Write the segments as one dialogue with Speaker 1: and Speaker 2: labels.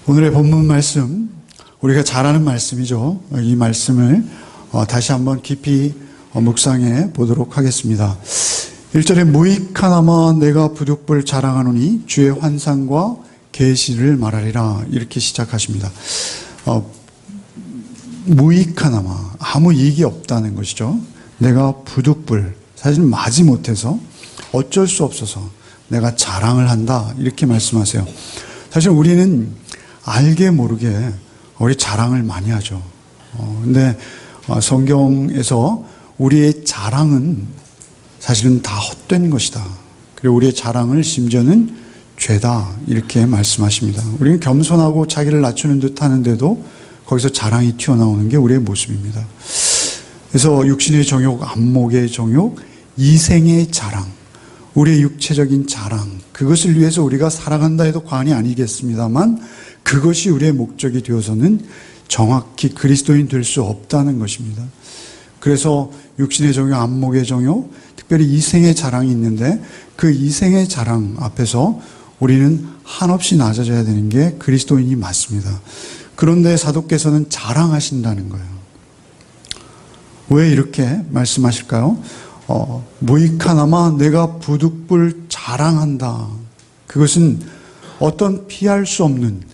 Speaker 1: 오늘의 본문 말씀, 우리가 잘 아는 말씀이죠. 이 말씀을 다시 한번 깊이 묵상해 보도록 하겠습니다. 1절에 무익하나마 내가 부득불 자랑하노니 주의 환상과 계시를 말하리라, 이렇게 시작하십니다. 무익하나마, 아무 이익이 없다는 것이죠. 내가 부득불, 사실 마지 못해서 어쩔 수 없어서 내가 자랑을 한다, 이렇게 말씀하세요. 사실 우리는 알게 모르게 우리 자랑을 많이 하죠. 근데 성경에서 우리의 자랑은 사실은 다 헛된 것이다. 그리고 우리의 자랑을 심지어는 죄다, 이렇게 말씀하십니다. 우리는 겸손하고 자기를 낮추는 듯 하는데도 거기서 자랑이 튀어나오는 게 우리의 모습입니다. 그래서 육신의 정욕, 안목의 정욕, 이생의 자랑, 우리의 육체적인 자랑, 그것을 위해서 우리가 살아간다 해도 과언이 아니겠습니다만 그것이 우리의 목적이 되어서는 정확히 그리스도인 될 수 없다는 것입니다. 그래서 육신의 정욕, 안목의 정욕, 특별히 이생의 자랑이 있는데 그 이생의 자랑 앞에서 우리는 한없이 낮아져야 되는 게 그리스도인이 맞습니다. 그런데 사도께서는 자랑하신다는 거예요. 왜 이렇게 말씀하실까요? 무익하나마 내가 부득불 자랑한다. 그것은 어떤 피할 수 없는,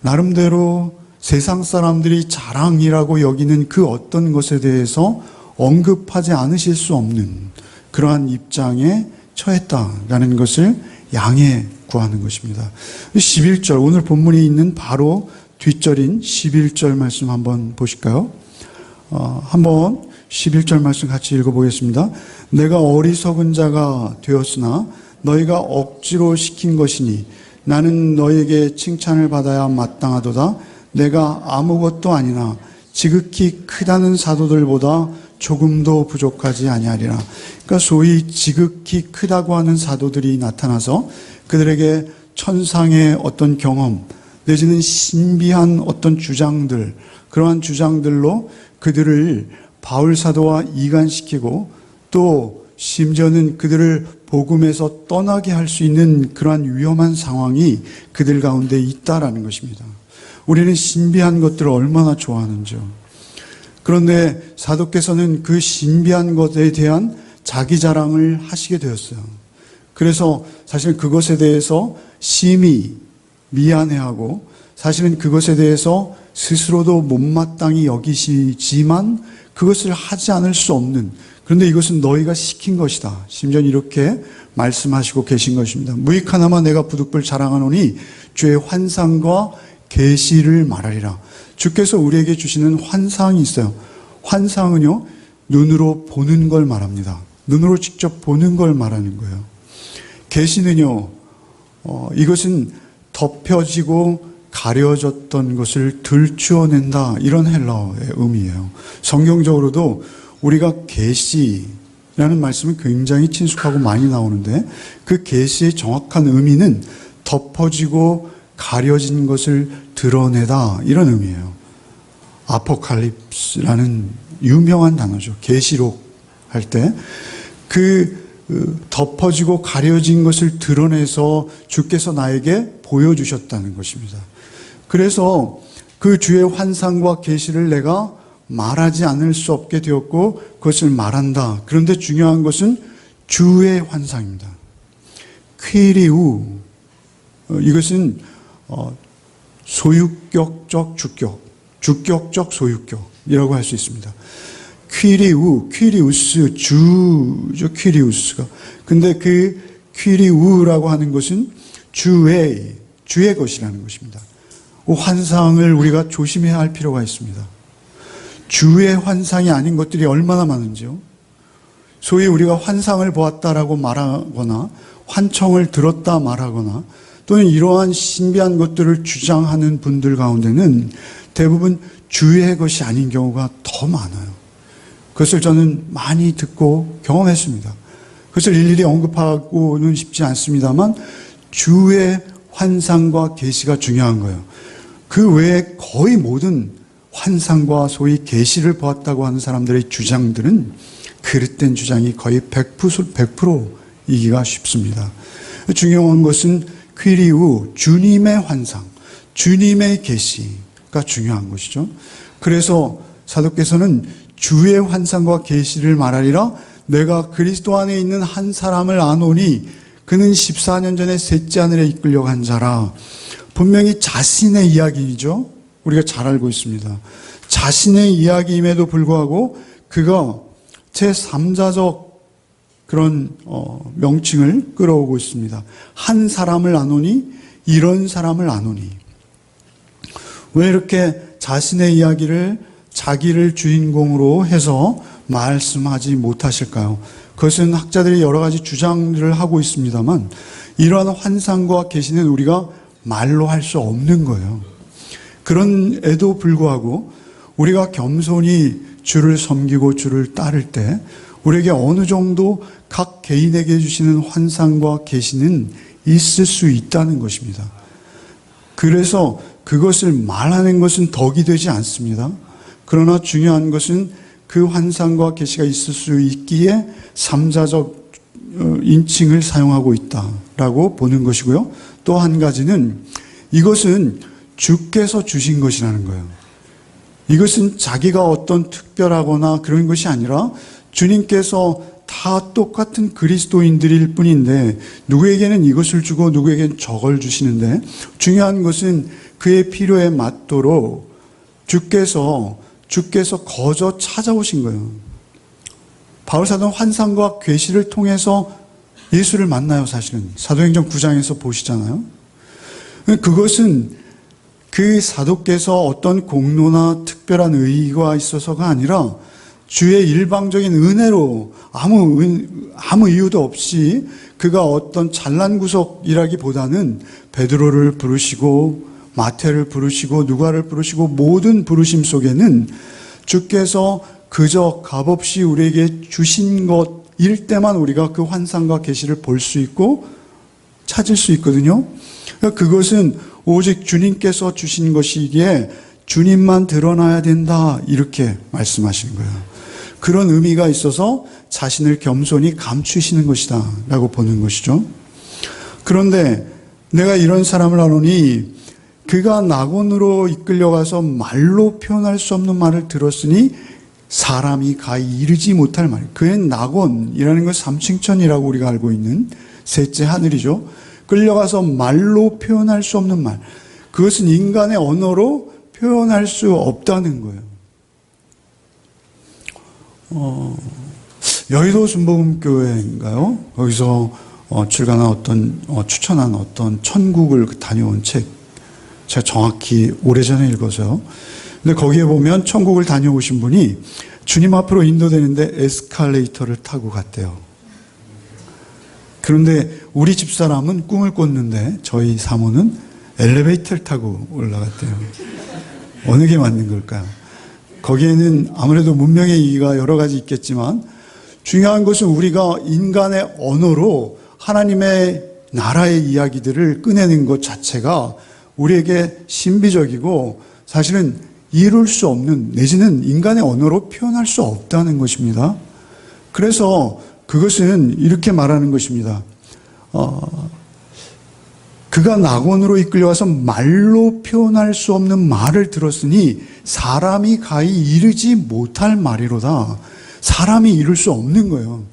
Speaker 1: 나름대로 세상 사람들이 자랑이라고 여기는 그 어떤 것에 대해서 언급하지 않으실 수 없는 그러한 입장에 처했다라는 것을 양해 구하는 것입니다. 11절, 오늘 본문이 있는 바로 뒷절인 11절 말씀 한번 보실까요? 한번 11절 말씀 같이 읽어보겠습니다. 내가 어리석은 자가 되었으나 너희가 억지로 시킨 것이니 나는 너희에게 칭찬을 받아야 마땅하도다. 내가 아무것도 아니나 지극히 크다는 사도들보다 조금도 부족하지 아니하리라. 그러니까 소위 지극히 크다고 하는 사도들이 나타나서 그들에게 천상의 어떤 경험 내지는 신비한 어떤 주장들, 그러한 주장들로 그들을 바울 사도와 이간시키고 또 심지어는 그들을 복음에서 떠나게 할 수 있는 그러한 위험한 상황이 그들 가운데 있다라는 것입니다. 우리는 신비한 것들을 얼마나 좋아하는지요. 그런데 사도께서는 그 신비한 것에 대한 자기 자랑을 하시게 되었어요. 그래서 사실 그것에 대해서 심히 미안해하고 사실은 그것에 대해서 스스로도 못마땅히 여기시지만 그것을 하지 않을 수 없는, 그런데 이것은 너희가 시킨 것이다. 심지어 이렇게 말씀하시고 계신 것입니다. 무익하나마 내가 부득불 자랑하노니 주의 환상과 계시를 말하리라. 주께서 우리에게 주시는 환상이 있어요. 환상은요, 눈으로 보는 걸 말합니다. 눈으로 직접 보는 걸 말하는 거예요. 계시는요, 이것은 덮여지고 가려졌던 것을 들추어낸다, 이런 헬라어의 의미예요. 성경적으로도 우리가 계시라는 말씀은 굉장히 친숙하고 많이 나오는데 그 계시의 정확한 의미는 덮어지고 가려진 것을 드러내다, 이런 의미예요. 아포칼립스라는 유명한 단어죠. 계시록 할 때 그 덮어지고 가려진 것을 드러내서 주께서 나에게 보여주셨다는 것입니다. 그래서 그 주의 환상과 계시를 내가 말하지 않을 수 없게 되었고 그것을 말한다. 그런데 중요한 것은 주의 환상입니다. 퀴리우, 이것은 소유격적 주격, 주격적 소유격이라고 할 수 있습니다. 퀴리우, 퀴리우스, 주죠, 퀴리우스가. 근데 그 퀴리우라고 하는 것은 주의 것이라는 것입니다. 환상을 우리가 조심해야 할 필요가 있습니다. 주의 환상이 아닌 것들이 얼마나 많은지요. 소위 우리가 환상을 보았다라고 말하거나 환청을 들었다 말하거나 또는 이러한 신비한 것들을 주장하는 분들 가운데는 대부분 주의 것이 아닌 경우가 더 많아요. 그것을 저는 많이 듣고 경험했습니다. 그것을 일일이 언급하고는 싶지 않습니다만 주의 환상과 계시가 중요한 거예요. 그 외에 거의 모든 환상과 소위 계시를 보았다고 하는 사람들의 주장들은 그릇된 주장이 거의 100%이기가 쉽습니다. 중요한 것은 퀴리우, 주님의 환상, 주님의 계시가 중요한 것이죠. 그래서 사도께서는 주의 환상과 계시를 말하리라. 내가 그리스도 안에 있는 한 사람을 아노니 그는 14년 전에 셋째 하늘에 이끌려간 자라. 분명히 자신의 이야기이죠. 우리가 잘 알고 있습니다. 자신의 이야기임에도 불구하고 그가 제3자적 그런 명칭을 끌어오고 있습니다. 한 사람을 아노니, 이런 사람을 아노니. 왜 이렇게 자신의 이야기를 자기를 주인공으로 해서 말씀하지 못하실까요? 그것은 학자들이 여러 가지 주장들을 하고 있습니다만 이러한 환상과 계시는 우리가 말로 할 수 없는 거예요. 그런에도 불구하고 우리가 겸손히 주를 섬기고 주를 따를 때 우리에게 어느 정도 각 개인에게 주시는 환상과 계시는 있을 수 있다는 것입니다. 그래서 그것을 말하는 것은 덕이 되지 않습니다. 그러나 중요한 것은 그 환상과 계시가 있을 수 있기에 삼자적 인칭을 사용하고 있다라고 보는 것이고요. 또 한 가지는 이것은 주께서 주신 것이라는 거예요. 이것은 자기가 어떤 특별하거나 그런 것이 아니라 주님께서 다 똑같은 그리스도인들일 뿐인데 누구에게는 이것을 주고 누구에게는 저걸 주시는데 중요한 것은 그의 필요에 맞도록 주께서 거저 찾아오신 거예요. 바울사도는 환상과 계시를 통해서 예수를 만나요. 사실은 사도행전 9장에서 보시잖아요. 그것은 그 사도께서 어떤 공로나 특별한 의의가 있어서가 아니라 주의 일방적인 은혜로 아무 이유도 없이 그가 어떤 잘난 구석이라기보다는 베드로를 부르시고 마태를 부르시고 누가를 부르시고 모든 부르심 속에는 주께서 그저 값없이 우리에게 주신 것일 때만 우리가 그 환상과 계시를 볼 수 있고 찾을 수 있거든요. 그것은 오직 주님께서 주신 것이기에 주님만 드러나야 된다 이렇게 말씀하시는 거예요. 그런 의미가 있어서 자신을 겸손히 감추시는 것이다 라고 보는 것이죠. 그런데 내가 이런 사람을 아노니 그가 낙원으로 이끌려가서 말로 표현할 수 없는 말을 들었으니 사람이 가히 이르지 못할 말. 그의 낙원이라는 것 3층천이라고 우리가 알고 있는 셋째 하늘이죠. 끌려가서 말로 표현할 수 없는 말. 그것은 인간의 언어로 표현할 수 없다는 거예요. 여의도 순복음교회인가요? 거기서 출간한 추천한 어떤 천국을 다녀온 책. 제가 정확히 오래전에 읽어서요. 근데 거기에 보면 천국을 다녀오신 분이 주님 앞으로 인도되는데 에스컬레이터를 타고 갔대요. 그런데 우리 집사람은 꿈을 꿨는데 저희 사모는 엘리베이터를 타고 올라갔대요. 어느 게 맞는 걸까요? 거기에는 아무래도 문명의意義가 여러 가지 있겠지만 중요한 것은 우리가 인간의 언어로 하나님의 나라의 이야기들을 꺼내는 것 자체가 우리에게 신비적이고 사실은 이룰 수 없는 내지는 인간의 언어로 표현할 수 없다는 것입니다. 그래서 그것은 이렇게 말하는 것입니다. 그가 낙원으로 이끌려와서 말로 표현할 수 없는 말을 들었으니 사람이 가히 이르지 못할 말이로다. 사람이 이룰 수 없는 거예요.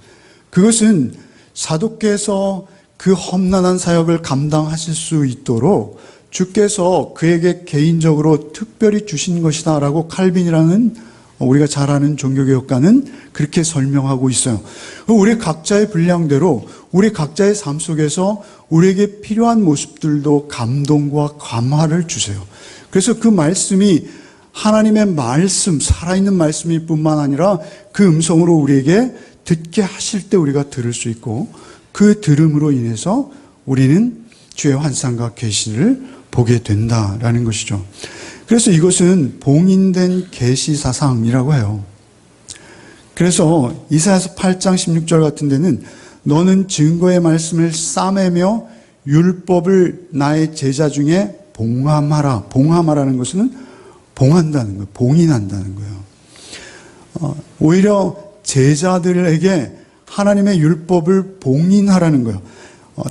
Speaker 1: 그것은 사도께서 그 험난한 사역을 감당하실 수 있도록 주께서 그에게 개인적으로 특별히 주신 것이다 라고 칼빈이라는 우리가 잘 아는 종교개혁가는 그렇게 설명하고 있어요. 우리 각자의 분량대로 우리 각자의 삶 속에서 우리에게 필요한 모습들도 감동과 감화를 주세요. 그래서 그 말씀이 하나님의 말씀, 살아있는 말씀일 뿐만 아니라 그 음성으로 우리에게 듣게 하실 때 우리가 들을 수 있고 그 들음으로 인해서 우리는 주의 환상과 계시를 보게 된다라는 것이죠. 그래서 이것은 봉인된 계시 사상이라고 해요. 그래서 이사야서 8장 16절 같은 데는 너는 증거의 말씀을 싸매며 율법을 나의 제자 중에 봉함하라. 봉함하라는 것은 봉한다는 거예요. 봉인한다는 거예요. 오히려 제자들에게 하나님의 율법을 봉인하라는 거예요.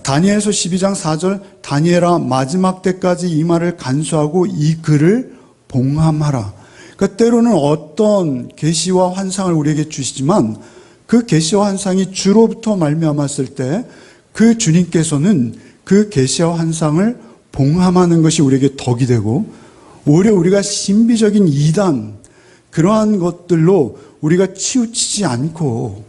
Speaker 1: 다니엘서 12장 4절 다니엘아 마지막 때까지 이 말을 간수하고 이 글을 봉함하라. 그러니까 때로는 어떤 계시와 환상을 우리에게 주시지만 그 계시와 환상이 주로부터 말미암았을 때 그 주님께서는 그 계시와 환상을 봉함하는 것이 우리에게 덕이 되고, 오히려 우리가 신비적인 이단, 그러한 것들로 우리가 치우치지 않고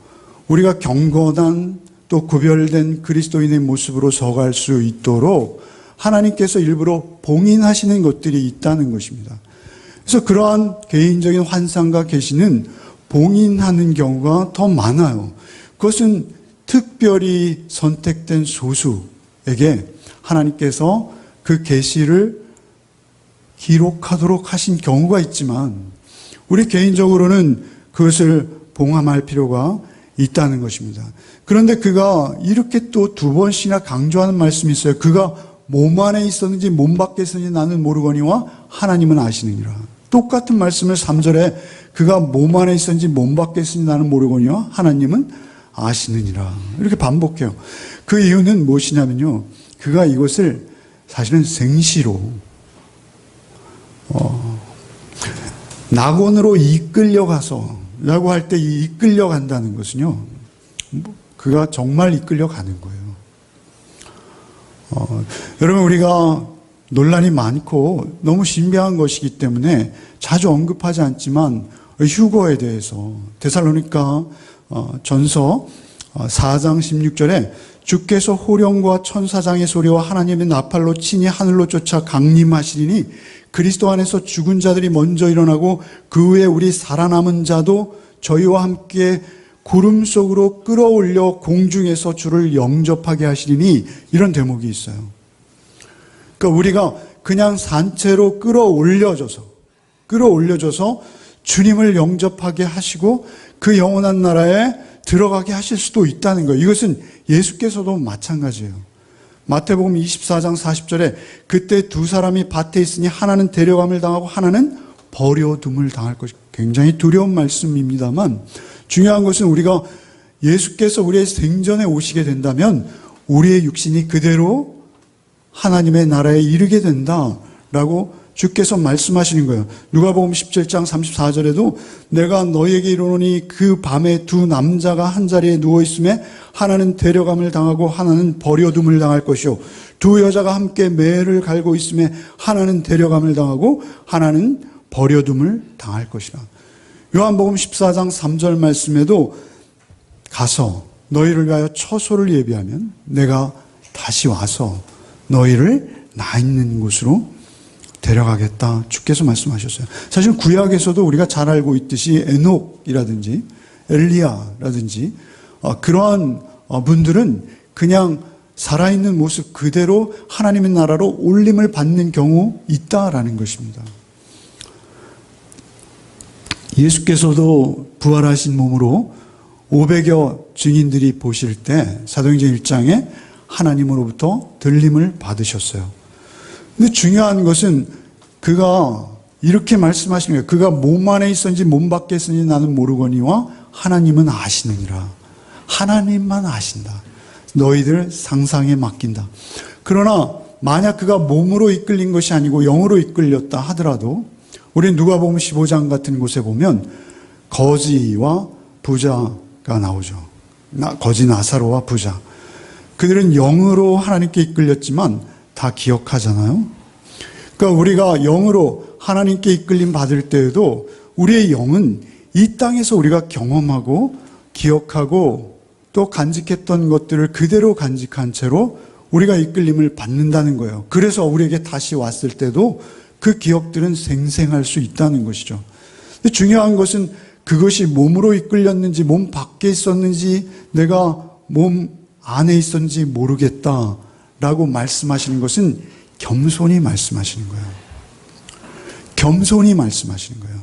Speaker 1: 우리가 경건한 또 구별된 그리스도인의 모습으로 서갈 수 있도록 하나님께서 일부러 봉인하시는 것들이 있다는 것입니다. 그래서 그러한 개인적인 환상과 계시는 봉인하는 경우가 더 많아요. 그것은 특별히 선택된 소수에게 하나님께서 그 계시를 기록하도록 하신 경우가 있지만, 우리 개인적으로는 그것을 봉함할 필요가 있다는 것입니다. 그런데 그가 이렇게 또 두 번씩이나 강조하는 말씀이 있어요. 그가 몸 안에 있었는지 몸 밖에 있었는지 나는 모르거니와 하나님은 아시느니라. 똑같은 말씀을 3절에 그가 몸 안에 있었는지 몸 밖에 있었는지 나는 모르거니와 하나님은 아시느니라. 이렇게 반복해요. 그 이유는 무엇이냐면요, 그가 이것을 사실은 생시로 낙원으로 이끌려가서 라고 할 때 이 이끌려간다는 것은요, 그가 정말 이끌려가는 거예요. 여러분, 우리가 논란이 많고 너무 신비한 것이기 때문에 자주 언급하지 않지만 휴거에 대해서 데살로니가 전서 4장 16절에 주께서 호령과 천사장의 소리와 하나님의 나팔로 친히 하늘로 쫓아 강림하시리니 그리스도 안에서 죽은 자들이 먼저 일어나고 그 후에 우리 살아남은 자도 저희와 함께 구름 속으로 끌어올려 공중에서 주를 영접하게 하시리니, 이런 대목이 있어요. 그러니까 우리가 그냥 산채로 끌어올려져서 주님을 영접하게 하시고 그 영원한 나라에 들어가게 하실 수도 있다는 거예요. 이것은 예수께서도 마찬가지예요. 마태복음 24장 40절에 그때 두 사람이 밭에 있으니 하나는 데려감을 당하고 하나는 버려둠을 당할 것이, 굉장히 두려운 말씀입니다만 중요한 것은 우리가 예수께서 우리의 생전에 오시게 된다면 우리의 육신이 그대로 하나님의 나라에 이르게 된다라고 주께서 말씀하시는 거예요. 누가복음 17장 34절에도 내가 너희에게 이르노니 그 밤에 두 남자가 한 자리에 누워 있음에 하나는 데려감을 당하고 하나는 버려둠을 당할 것이요 두 여자가 함께 매를 갈고 있음에 하나는 데려감을 당하고 하나는 버려둠을 당할 것이라. 요한복음 14장 3절 말씀에도 가서 너희를 위하여 처소를 예비하면 내가 다시 와서 너희를 나 있는 곳으로 데려가겠다, 주께서 말씀하셨어요. 사실 구약에서도 우리가 잘 알고 있듯이 에녹이라든지 엘리야라든지 그러한 분들은 그냥 살아있는 모습 그대로 하나님의 나라로 올림을 받는 경우 있다라는 것입니다. 예수께서도 부활하신 몸으로 500여 증인들이 보실 때 사도행전 1장에 하나님으로부터 들림을 받으셨어요. 근데 중요한 것은 그가 이렇게 말씀하시는 거예요. 그가 몸 안에 있었는지 몸 밖에 있었는지 나는 모르거니와 하나님은 아시느니라. 하나님만 아신다. 너희들 상상에 맡긴다. 그러나 만약 그가 몸으로 이끌린 것이 아니고 영으로 이끌렸다 하더라도 우리 누가복음 15장 같은 곳에 보면 거지와 부자가 나오죠. 거지 나사로와 부자. 그들은 영으로 하나님께 이끌렸지만 다 기억하잖아요. 그러니까 우리가 영으로 하나님께 이끌림 받을 때에도 우리의 영은 이 땅에서 우리가 경험하고 기억하고 또 간직했던 것들을 그대로 간직한 채로 우리가 이끌림을 받는다는 거예요. 그래서 우리에게 다시 왔을 때도 그 기억들은 생생할 수 있다는 것이죠. 근데 중요한 것은 그것이 몸으로 이끌렸는지 몸 밖에 있었는지 내가 몸 안에 있었는지 모르겠다라고 말씀하시는 것은 겸손히 말씀하시는 거예요. 겸손히 말씀하시는 거예요.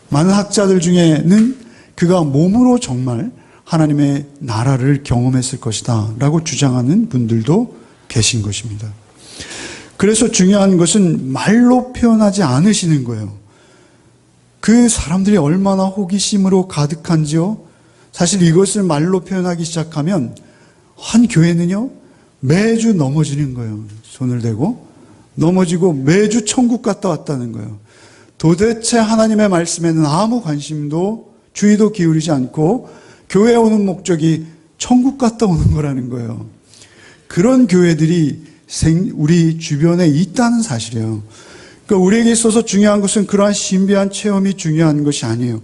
Speaker 1: 많은 학자들 중에는 그가 몸으로 정말 하나님의 나라를 경험했을 것이다 라고 주장하는 분들도 계신 것입니다. 그래서 중요한 것은 말로 표현하지 않으시는 거예요. 그 사람들이 얼마나 호기심으로 가득한지요. 사실 이것을 말로 표현하기 시작하면 한 교회는요, 매주 넘어지는 거예요. 손을 대고 넘어지고 매주 천국 갔다 왔다는 거예요. 도대체 하나님의 말씀에는 아무 관심도 주의도 기울이지 않고 교회에 오는 목적이 천국 갔다 오는 거라는 거예요. 그런 교회들이 우리 주변에 있다는 사실이에요. 그러니까 우리에게 있어서 중요한 것은 그러한 신비한 체험이 중요한 것이 아니에요.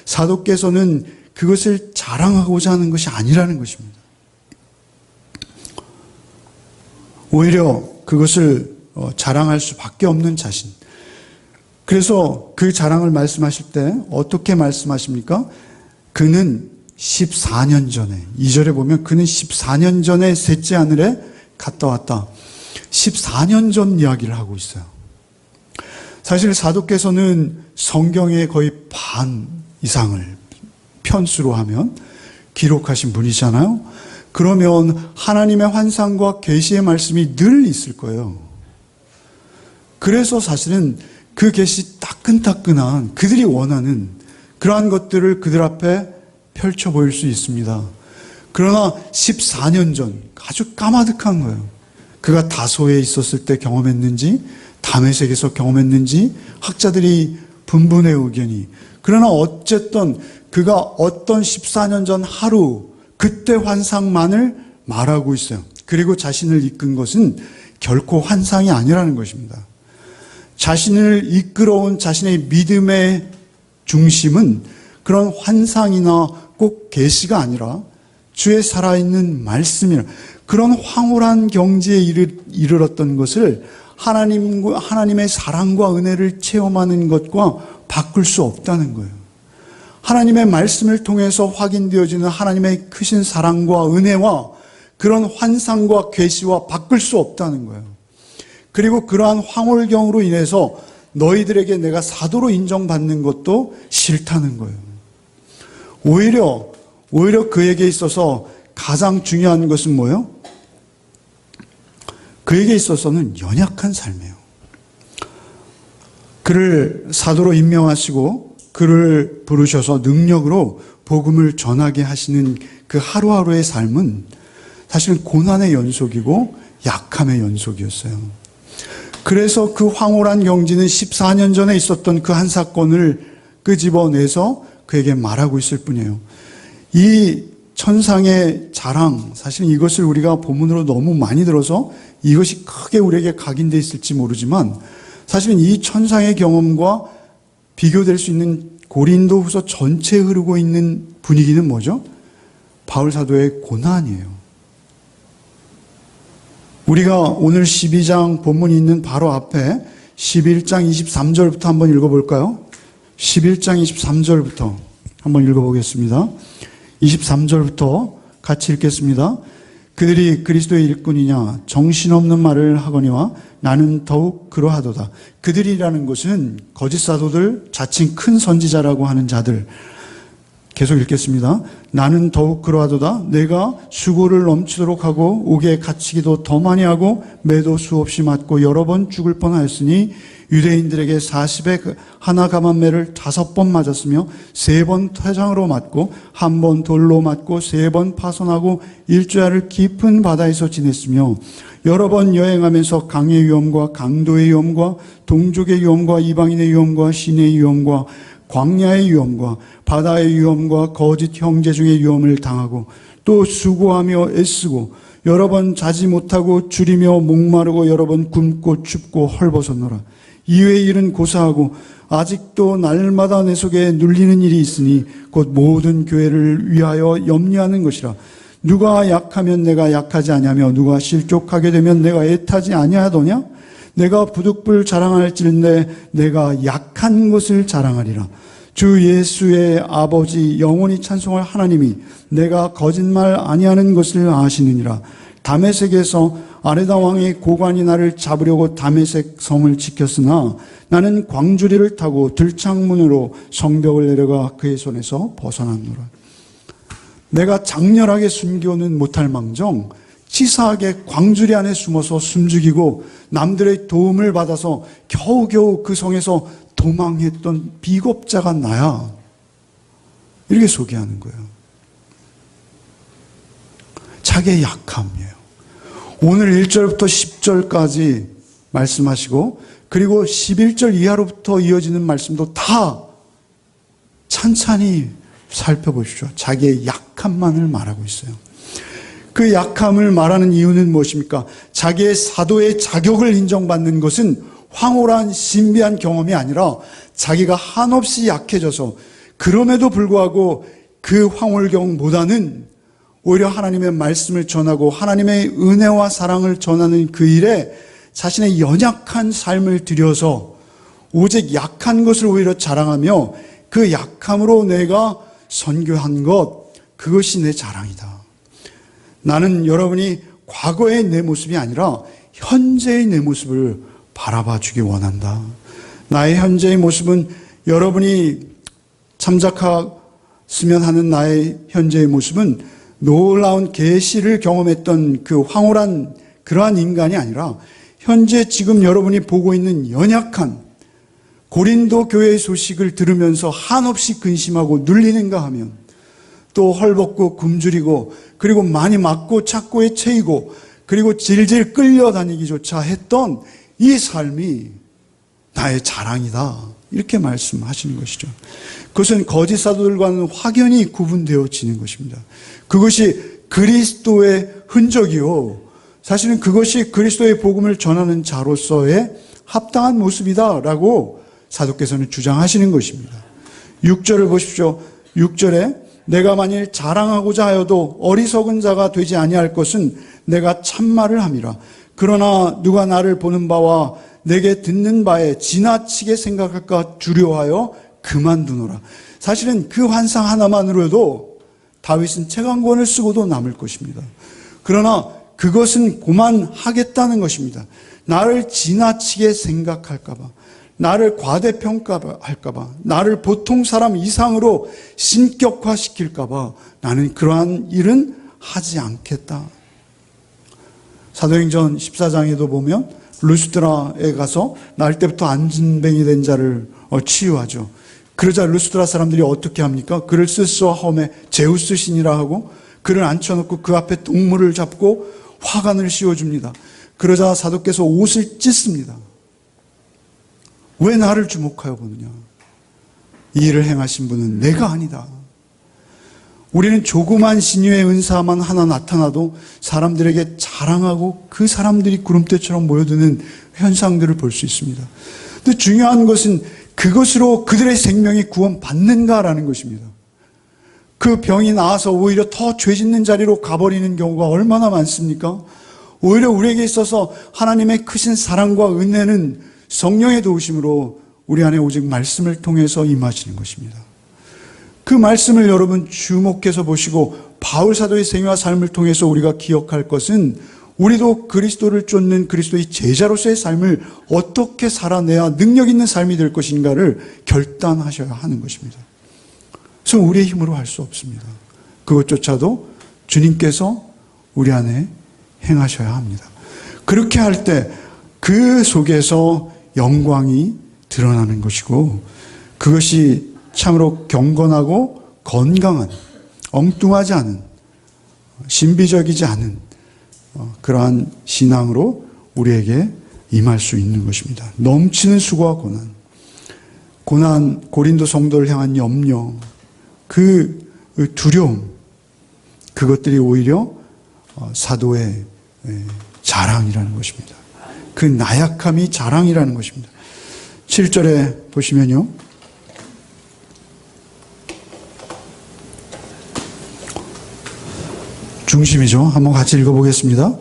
Speaker 1: 사도께서는 그것을 자랑하고자 하는 것이 아니라는 것입니다. 오히려 그것을 자랑할 수밖에 없는 자신. 그래서 그 자랑을 말씀하실 때 어떻게 말씀하십니까? 그는 14년 전에, 2절에 보면 그는 14년 전에 셋째 하늘에 갔다 왔다. 14년 전 이야기를 하고 있어요. 사실 사도께서는 성경의 거의 반 이상을 편수로 하면 기록하신 분이잖아요. 그러면 하나님의 환상과 계시의 말씀이 늘 있을 거예요. 그래서 사실은 그 계시 따끈따끈한 그들이 원하는 그러한 것들을 그들 앞에 펼쳐 보일 수 있습니다. 그러나 14년 전 아주 까마득한 거예요. 그가 다소에 있었을 때 경험했는지 다메섹에서 경험했는지 학자들이 분분의 의견이. 그러나 어쨌든 그가 어떤 14년 전 하루 그때 환상만을 말하고 있어요. 그리고 자신을 이끈 것은 결코 환상이 아니라는 것입니다. 자신을 이끌어온 자신의 믿음의 중심은 그런 환상이나 꼭 계시가 아니라 주의 살아있는 말씀이라 그런 황홀한 경지에 이르렀던 것을 하나님의 사랑과 은혜를 체험하는 것과 바꿀 수 없다는 거예요. 하나님의 말씀을 통해서 확인되어지는 하나님의 크신 사랑과 은혜와 그런 환상과 계시와 바꿀 수 없다는 거예요. 그리고 그러한 황홀경으로 인해서 너희들에게 내가 사도로 인정받는 것도 싫다는 거예요. 오히려 그에게 있어서 가장 중요한 것은 뭐예요? 그에게 있어서는 연약한 삶이에요. 그를 사도로 임명하시고 그를 부르셔서 능력으로 복음을 전하게 하시는 그 하루하루의 삶은 사실은 고난의 연속이고 약함의 연속이었어요. 그래서 그 황홀한 경지는 14년 전에 있었던 그 한 사건을 끄집어내서 그에게 말하고 있을 뿐이에요. 이 천상의 자랑, 사실은 이것을 우리가 본문으로 너무 많이 들어서 이것이 크게 우리에게 각인되어 있을지 모르지만 사실은 이 천상의 경험과 비교될 수 있는 고린도후서 전체에 흐르고 있는 분위기는 뭐죠? 바울 사도의 고난이에요. 우리가 오늘 12장 본문이 있는 바로 앞에 11장 23절부터 한번 읽어볼까요? 11장 23절부터 한번 읽어보겠습니다. 23절부터 같이 읽겠습니다. 그들이 그리스도의 일꾼이냐 정신없는 말을 하거니와 나는 더욱 그러하도다. 그들이라는 것은 거짓 사도들, 자칭 큰 선지자라고 하는 자들. 계속 읽겠습니다. 나는 더욱 그러하도다. 내가 수고를 넘치도록 하고 옥에 갇히기도 더 많이 하고 매도 수없이 맞고 여러 번 죽을 뻔하였으니 유대인들에게 40에 하나 감한매를 5번 맞았으며 3번 퇴장으로 맞고 1번 돌로 맞고 3번 파손하고 일주야를 깊은 바다에서 지냈으며 여러 번 여행하면서 강의 위험과 강도의 위험과 동족의 위험과 이방인의 위험과 신의 위험과 광야의 위험과 바다의 위험과 거짓 형제 중의 위험을 당하고 또 수고하며 애쓰고 여러 번 자지 못하고 줄이며 목마르고 여러 번 굶고 춥고 헐벗었노라. 이외의 일은 고사하고 아직도 날마다 내 속에 눌리는 일이 있으니 곧 모든 교회를 위하여 염려하는 것이라. 누가 약하면 내가 약하지 아니하며 누가 실족하게 되면 내가 애타지 아니하더냐? 내가 부득불 자랑할진대 내가 약한 것을 자랑하리라. 주 예수의 아버지 영원히 찬송할 하나님이 내가 거짓말 아니하는 것을 아시느니라. 다메섹에서 아레다 왕의 고관이 나를 잡으려고 다메섹 성을 지켰으나 나는 광주리를 타고 들창문으로 성벽을 내려가 그의 손에서 벗어났노라. 내가 장렬하게 숨겨는 못할 망정 치사하게 광주리 안에 숨어서 숨죽이고 남들의 도움을 받아서 겨우겨우 그 성에서 도망했던 비겁자가 나야. 이렇게 소개하는 거예요. 자기의 약함이에요. 오늘 1절부터 10절까지 말씀하시고 그리고 11절 이하로부터 이어지는 말씀도 다 찬찬히 살펴보십시오. 자기의 약함만을 말하고 있어요. 그 약함을 말하는 이유는 무엇입니까? 자기의 사도의 자격을 인정받는 것은 황홀한 신비한 경험이 아니라 자기가 한없이 약해져서 그럼에도 불구하고 그 황홀경보다는 오히려 하나님의 말씀을 전하고 하나님의 은혜와 사랑을 전하는 그 일에 자신의 연약한 삶을 들여서 오직 약한 것을 오히려 자랑하며 그 약함으로 내가 선교한 것, 그것이 내 자랑이다. 나는 여러분이 과거의 내 모습이 아니라 현재의 내 모습을 바라봐 주기 원한다. 나의 현재의 모습은 여러분이 참작했으면 하는 나의 현재의 모습은 놀라운 계시를 경험했던 그 황홀한 그러한 인간이 아니라 현재 지금 여러분이 보고 있는 연약한 고린도 교회의 소식을 들으면서 한없이 근심하고 눌리는가 하면 또 헐벗고 굶주리고 그리고 많이 맞고 착고에 채이고 그리고 질질 끌려다니기조차 했던 이 삶이 나의 자랑이다. 이렇게 말씀하시는 것이죠. 그것은 거짓 사도들과는 확연히 구분되어지는 것입니다. 그것이 그리스도의 흔적이요. 사실은 그것이 그리스도의 복음을 전하는 자로서의 합당한 모습이다라고 사도께서는 주장하시는 것입니다. 6절을 보십시오. 6절에 내가 만일 자랑하고자 하여도 어리석은 자가 되지 아니할 것은 내가 참말을 함이라. 그러나 누가 나를 보는 바와 내게 듣는 바에 지나치게 생각할까 두려워하여 그만두노라. 사실은 그 환상 하나만으로도 다윗은 책 한 권을 쓰고도 남을 것입니다. 그러나 그것은 고만하겠다는 것입니다. 나를 지나치게 생각할까 봐, 나를 과대평가할까 봐, 나를 보통 사람 이상으로 신격화시킬까 봐 나는 그러한 일은 하지 않겠다. 사도행전 14장에도 보면 루스드라에 가서 날 때부터 안진뱅이 된 자를 치유하죠. 그러자 루스드라 사람들이 어떻게 합니까? 그를 스스로 험에 제우스 신이라 하고 그를 앉혀놓고 그 앞에 동물을 잡고 화관을 씌워줍니다. 그러자 사도께서 옷을 찢습니다. 왜 나를 주목하여 보느냐? 이 일을 행하신 분은 내가 아니다. 우리는 조그만 신유의 은사만 하나 나타나도 사람들에게 자랑하고 그 사람들이 구름대처럼 모여드는 현상들을 볼 수 있습니다. 근데 중요한 것은 그것으로 그들의 생명이 구원받는가라는 것입니다. 그 병이 나아서 오히려 더 죄짓는 자리로 가버리는 경우가 얼마나 많습니까? 오히려 우리에게 있어서 하나님의 크신 사랑과 은혜는 성령의 도우심으로 우리 안에 오직 말씀을 통해서 임하시는 것입니다. 그 말씀을 여러분 주목해서 보시고 바울 사도의 생애와 삶을 통해서 우리가 기억할 것은 우리도 그리스도를 쫓는 그리스도의 제자로서의 삶을 어떻게 살아내야 능력 있는 삶이 될 것인가를 결단하셔야 하는 것입니다. 그래서 우리의 힘으로 할 수 없습니다. 그것조차도 주님께서 우리 안에 행하셔야 합니다. 그렇게 할 때 그 속에서 영광이 드러나는 것이고 그것이 참으로 경건하고 건강한, 엉뚱하지 않은, 신비적이지 않은 그러한 신앙으로 우리에게 임할 수 있는 것입니다. 넘치는 수고와 고난, 고린도 성도를 향한 염려, 그 두려움, 그것들이 오히려 사도의 자랑이라는 것입니다. 그 나약함이 자랑이라는 것입니다. 7절에 보시면요. 중심이죠. 한번 같이 읽어보겠습니다.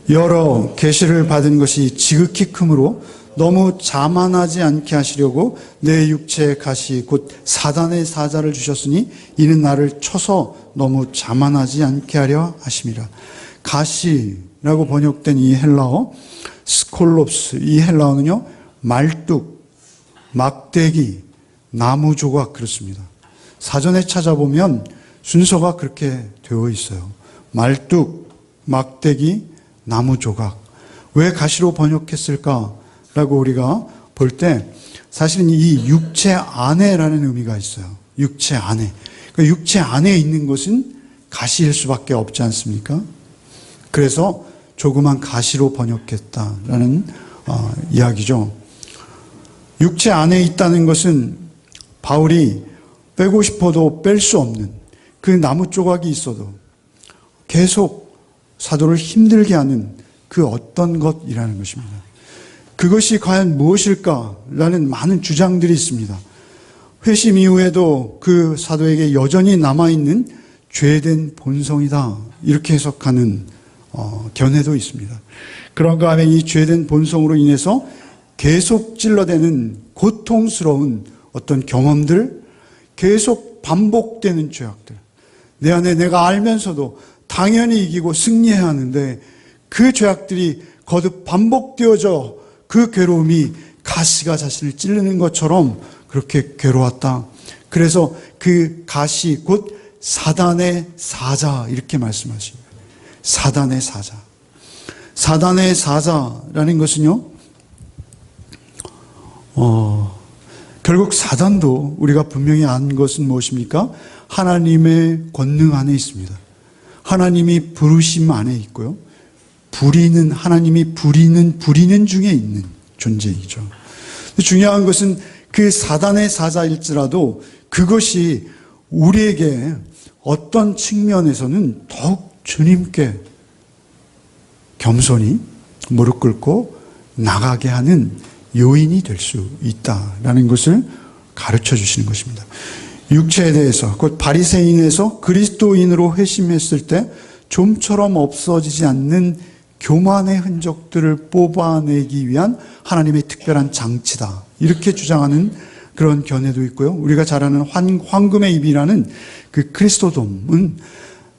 Speaker 1: 여러 계시를 받은 것이 지극히 크므로 너무 자만하지 않게 하시려고 내 육체의 가시 곧 사단의 사자를 주셨으니 이는 나를 쳐서 너무 자만하지 않게 하려 하심이라. 가시라고 번역된 이 헬라어 스콜롭스, 이 헬라어는요 말뚝, 막대기, 나무 조각 그렇습니다. 사전에 찾아보면 순서가 그렇게 되어 있어요. 말뚝, 막대기, 나무 조각. 왜 가시로 번역했을까라고 우리가 볼 때 사실은 이 육체 안에라는 의미가 있어요. 육체 안에. 그러니까 육체 안에 있는 것은 가시일 수밖에 없지 않습니까? 그래서 조그만 가시로 번역했다라는 이야기죠. 육체 안에 있다는 것은 바울이 빼고 싶어도 뺄 수 없는 그 나무 조각이 있어도 계속 사도를 힘들게 하는 그 어떤 것이라는 것입니다. 그것이 과연 무엇일까라는 많은 주장들이 있습니다. 회심 이후에도 그 사도에게 여전히 남아있는 죄된 본성이다, 이렇게 해석하는 견해도 있습니다. 그런가 하면 이 죄된 본성으로 인해서 계속 찔러대는 고통스러운 어떤 경험들, 계속 반복되는 죄악들, 내 안에 내가 알면서도 당연히 이기고 승리해야 하는데 그 죄악들이 거듭 반복되어져 그 괴로움이 가시가 자신을 찌르는 것처럼 그렇게 괴로웠다. 그래서 그 가시 곧 사단의 사자, 이렇게 말씀하십니다. 사단의 사자. 사단의 사자라는 것은요, 결국 사단도 우리가 분명히 아는 것은 무엇입니까? 하나님의 권능 안에 있습니다. 하나님이 부르심 안에 있고요. 하나님이 부리는 중에 있는 존재이죠. 중요한 것은 그 사단의 사자일지라도 그것이 우리에게 어떤 측면에서는 더욱 주님께 겸손히 무릎 꿇고 나가게 하는 요인이 될 수 있다라는 것을 가르쳐 주시는 것입니다. 육체에 대해서, 곧 바리새인에서 그리스도인으로 회심했을 때 좀처럼 없어지지 않는 교만의 흔적들을 뽑아내기 위한 하나님의 특별한 장치다, 이렇게 주장하는 그런 견해도 있고요. 우리가 잘 아는 황금의 입이라는 그 크리스토돔은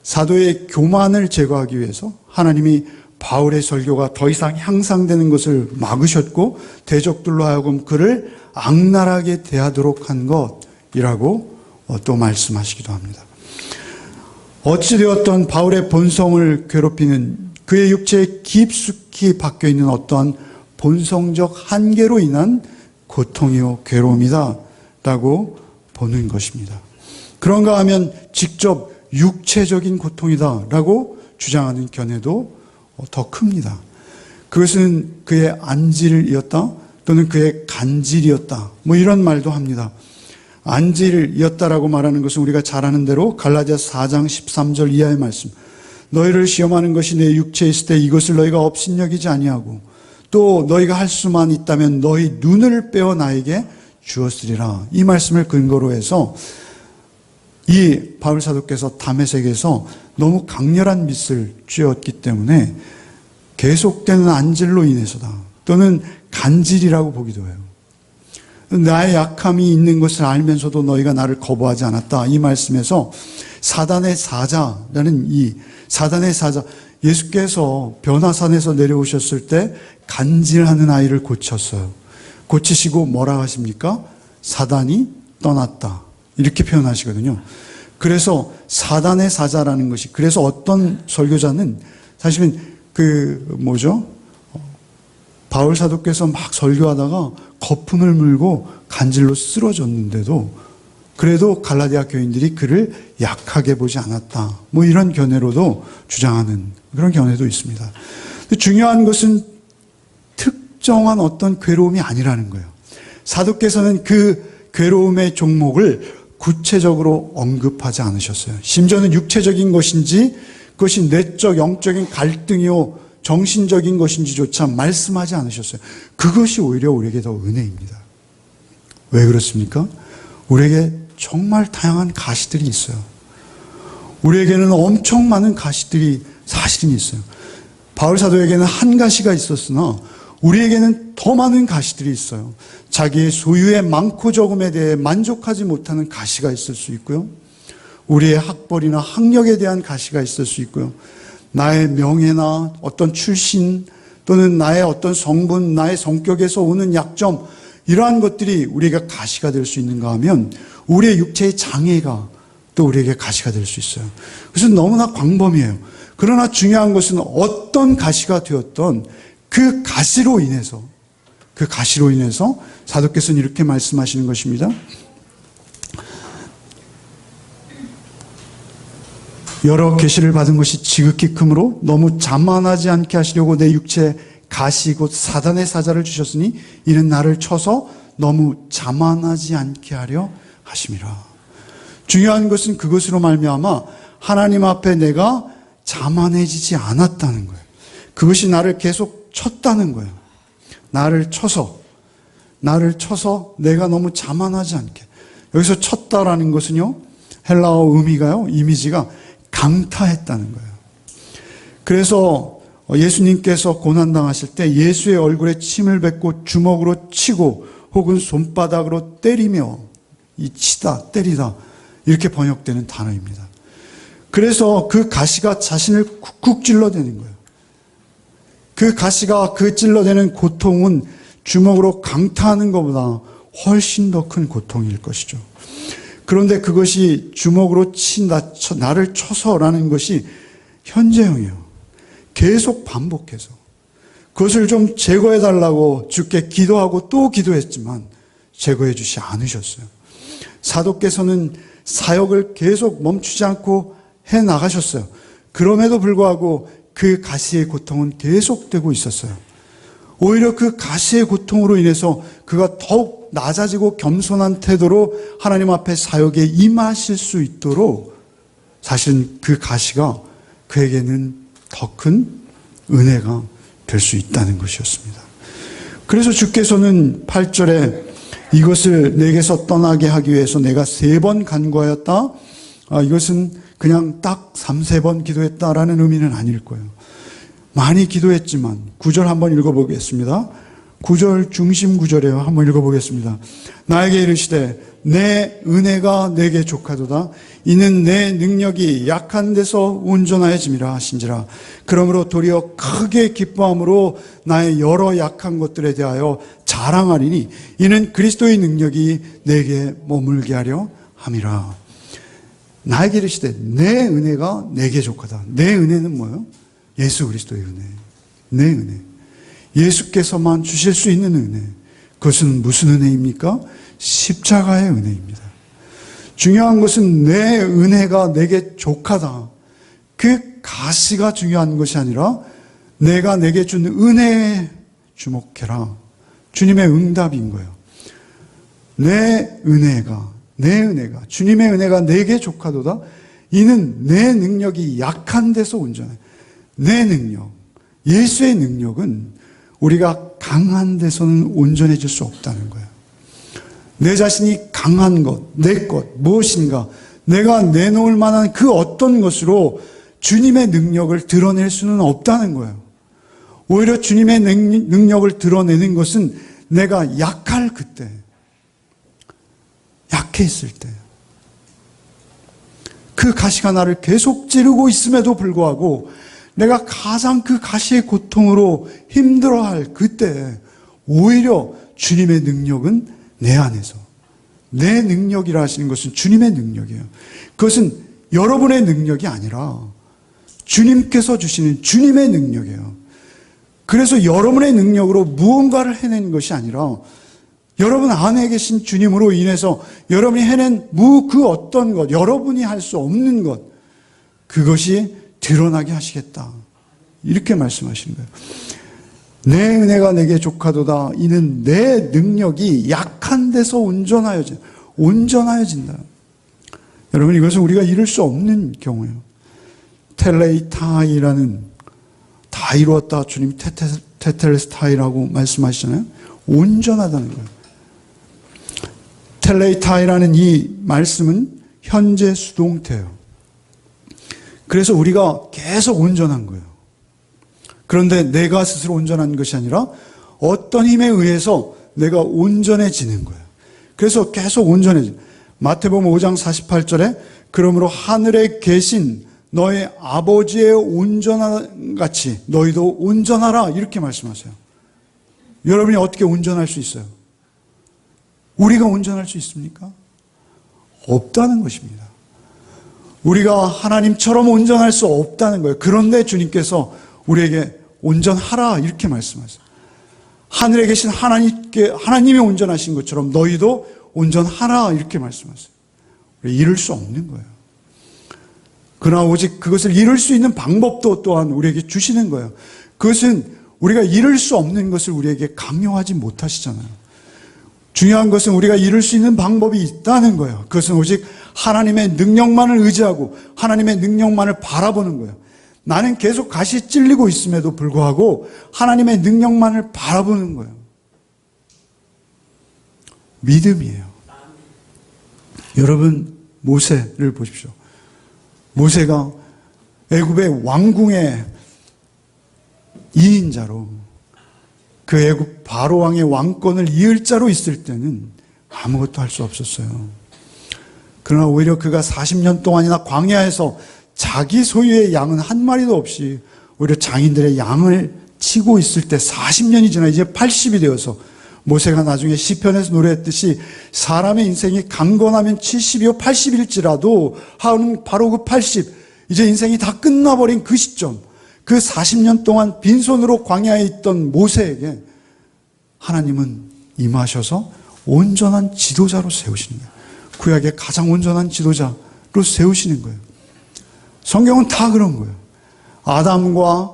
Speaker 1: 사도의 교만을 제거하기 위해서 하나님이 바울의 설교가 더 이상 향상되는 것을 막으셨고 대적들로 하여금 그를 악랄하게 대하도록 한 것이라고 또 말씀하시기도 합니다. 어찌되었던 바울의 본성을 괴롭히는 그의 육체에 깊숙이 박혀있는 어떠한 본성적 한계로 인한 고통이요 괴로움이다 라고 보는 것입니다. 그런가 하면 직접 육체적인 고통이다 라고 주장하는 견해도 더 큽니다. 그것은 그의 안질이었다 또는 그의 간질이었다, 뭐 이런 말도 합니다. 안질이었다라고 말하는 것은 우리가 잘 아는 대로 갈라디아서 4장 13절 이하의 말씀, 너희를 시험하는 것이 내 육체에 있을 때 이것을 너희가 업신여기지 아니하고 또 너희가 할 수만 있다면 너희 눈을 빼어 나에게 주었으리라, 이 말씀을 근거로 해서 이 바울 사도께서 다메섹에서 너무 강렬한 밑을 쥐었기 때문에 계속되는 안질로 인해서다 또는 간질이라고 보기도 해요. 나의 약함이 있는 것을 알면서도 너희가 나를 거부하지 않았다, 이 말씀에서 사단의 사자라는 이 사단의 사자, 예수께서 변화산에서 내려오셨을 때 간질하는 아이를 고쳤어요. 고치시고 뭐라 하십니까? 사단이 떠났다, 이렇게 표현하시거든요. 그래서 사단의 사자라는 것이, 그래서 어떤 설교자는 사실은 바울 사도께서 막 설교하다가 거품을 물고 간질로 쓰러졌는데도 그래도 갈라디아 교인들이 그를 약하게 보지 않았다, 뭐 이런 견해로도 주장하는 그런 견해도 있습니다. 중요한 것은 특정한 어떤 괴로움이 아니라는 거예요. 사도께서는 그 괴로움의 종목을 구체적으로 언급하지 않으셨어요. 심지어는 육체적인 것인지 그것이 내적 영적인 갈등이요 정신적인 것인지조차 말씀하지 않으셨어요. 그것이 오히려 우리에게 더 은혜입니다. 왜 그렇습니까? 우리에게 정말 다양한 가시들이 있어요. 우리에게는 엄청 많은 가시들이 사실은 있어요. 바울 사도에게는 한 가시가 있었으나 우리에게는 더 많은 가시들이 있어요. 자기의 소유의 많고 적음에 대해 만족하지 못하는 가시가 있을 수 있고요. 우리의 학벌이나 학력에 대한 가시가 있을 수 있고요. 나의 명예나 어떤 출신 또는 나의 어떤 성분, 나의 성격에서 오는 약점, 이러한 것들이 우리가 가시가 될 수 있는가 하면 우리의 육체의 장애가 또 우리에게 가시가 될 수 있어요. 그것은 너무나 광범위해요. 그러나 중요한 것은 어떤 가시가 되었던 그 가시로 인해서 사도께서는 이렇게 말씀하시는 것입니다. 여러 계시를 받은 것이 지극히 크므로 너무 자만하지 않게 하시려고 내 육체에 가시 곧 사단의 사자를 주셨으니 이는 나를 쳐서 너무 자만하지 않게 하려 하심이라. 중요한 것은 그것으로 말미암아 하나님 앞에 내가 자만해지지 않았다는 거예요. 그것이 나를 계속 쳤다는 거예요. 나를 쳐서 내가 너무 자만하지 않게. 여기서 쳤다라는 것은요, 헬라어 의미가요, 이미지가 강타했다는 거예요. 그래서 예수님께서 고난당하실 때 예수의 얼굴에 침을 뱉고 주먹으로 치고 혹은 손바닥으로 때리며, 이 치다, 때리다, 이렇게 번역되는 단어입니다. 그래서 그 가시가 자신을 쿡쿡 찔러대는 거예요. 그 가시가, 그 찔러대는 고통은 주먹으로 강타하는 것보다 훨씬 더 큰 고통일 것이죠. 그런데 그것이 주먹으로 친다, 나를 쳐서라는 것이 현재형이에요. 계속 반복해서. 그것을 좀 제거해달라고 주께 기도하고 또 기도했지만 제거해 주지 않으셨어요. 사도께서는 사역을 계속 멈추지 않고 해 나가셨어요. 그럼에도 불구하고 그 가시의 고통은 계속되고 있었어요. 오히려 그 가시의 고통으로 인해서 그가 더욱 낮아지고 겸손한 태도로 하나님 앞에 사역에 임하실 수 있도록 사실은 그 가시가 그에게는 더 큰 은혜가 될 수 있다는 것이었습니다. 그래서 주께서는 8절에 이것을 내게서 떠나게 하기 위해서 내가 3번 간구하였다. 이것은 그냥 딱 3-4번 기도했다라는 의미는 아닐 거예요. 많이 기도했지만 9절 한번 읽어보겠습니다. 9절 중심 구절이에요. 한번 읽어보겠습니다. 나에게 이르시되 내 은혜가 내게 족하도다. 이는 내 능력이 약한 데서 온전하여짐이라 하신지라. 그러므로 도리어 크게 기뻐함으로 나의 여러 약한 것들에 대하여 자랑하리니 이는 그리스도의 능력이 내게 머물게 하려 함이라. 나에게 이르시되 내 은혜가 내게 족하다. 내 은혜는 뭐예요? 예수 그리스도의 은혜. 내 은혜. 예수께서만 주실 수 있는 은혜. 그것은 무슨 은혜입니까? 십자가의 은혜입니다. 중요한 것은 내 은혜가 내게 족하다. 그 가시가 중요한 것이 아니라 내가 내게 준 은혜에 주목해라. 주님의 응답인 거예요. 내 은혜가 주님의 은혜가 내게 족하도다. 이는 내 능력이 약한 데서 온전해. 내 능력, 예수의 능력은 우리가 강한 데서는 온전해질 수 없다는 거예요. 내 자신이 강한 것, 내 것, 무엇인가 내가 내놓을 만한 그 어떤 것으로 주님의 능력을 드러낼 수는 없다는 거예요. 오히려 주님의 능력을 드러내는 것은 내가 약할 그때, 약해 있을 때, 그 가시가 나를 계속 찌르고 있음에도 불구하고 내가 가장 그 가시의 고통으로 힘들어할 그때 오히려 주님의 능력은 내 안에서, 내 능력이라 하시는 것은 주님의 능력이에요. 그것은 여러분의 능력이 아니라 주님께서 주시는 주님의 능력이에요. 그래서 여러분의 능력으로 무언가를 해낸 것이 아니라 여러분 안에 계신 주님으로 인해서 여러분이 해낸 그 어떤 것, 여러분이 할 수 없는 것, 그것이 드러나게 하시겠다. 이렇게 말씀하시는 거예요. 내 은혜가 내게 족하도다. 이는 내 능력이 약한 데서 온전하여진다. 여러분, 이것은 우리가 이룰 수 없는 경우예요. 텔레이타이라는, 다 이루었다. 주님이 테텔레스타이라고 말씀하시잖아요. 온전하다는 거예요. 텔레이타이라는 이 말씀은 현재 수동태예요. 그래서 우리가 계속 온전한 거예요. 그런데 내가 스스로 온전한 것이 아니라 어떤 힘에 의해서 내가 온전해지는 거예요. 그래서 계속 온전해져. 마태복음 5장 48절에 그러므로 하늘에 계신 너의 아버지의 온전함 같이 너희도 온전하라 이렇게 말씀하세요. 여러분이 어떻게 온전할 수 있어요? 우리가 온전할 수 있습니까? 없다는 것입니다. 우리가 하나님처럼 온전할 수 없다는 거예요. 그런데 주님께서 우리에게 온전하라 이렇게 말씀하세요. 하늘에 계신 하나님이 온전하신 것처럼 너희도 온전하라 이렇게 말씀하세요. 이룰 수 없는 거예요. 그러나 오직 그것을 이룰 수 있는 방법도 또한 우리에게 주시는 거예요. 그것은 우리가 이룰 수 없는 것을 우리에게 강요하지 못하시잖아요. 중요한 것은 우리가 이룰 수 있는 방법이 있다는 거예요. 그것은 오직 하나님의 능력만을 의지하고 하나님의 능력만을 바라보는 거예요. 나는 계속 가시 찔리고 있음에도 불구하고 하나님의 능력만을 바라보는 거예요. 믿음이에요. 여러분, 모세를 보십시오. 모세가 애굽의 왕궁의 2인자로 그 애굽 바로 왕의 왕권을 이을 자로 있을 때는 아무것도 할 수 없었어요. 그러나 오히려 그가 40년 동안이나 광야에서 자기 소유의 양은 한 마리도 없이 오히려 장인들의 양을 치고 있을 때 40년이 지나 이제 80이 되어서 모세가 나중에 시편에서 노래했듯이 사람의 인생이 강건하면 70이요 80일지라도 하는 바로 그 80, 이제 인생이 다 끝나버린 그 시점, 그 40년 동안 빈손으로 광야에 있던 모세에게 하나님은 임하셔서 온전한 지도자로 세우시는 거예요. 구약의 가장 온전한 지도자로 세우시는 거예요. 성경은 다 그런 거예요. 아담과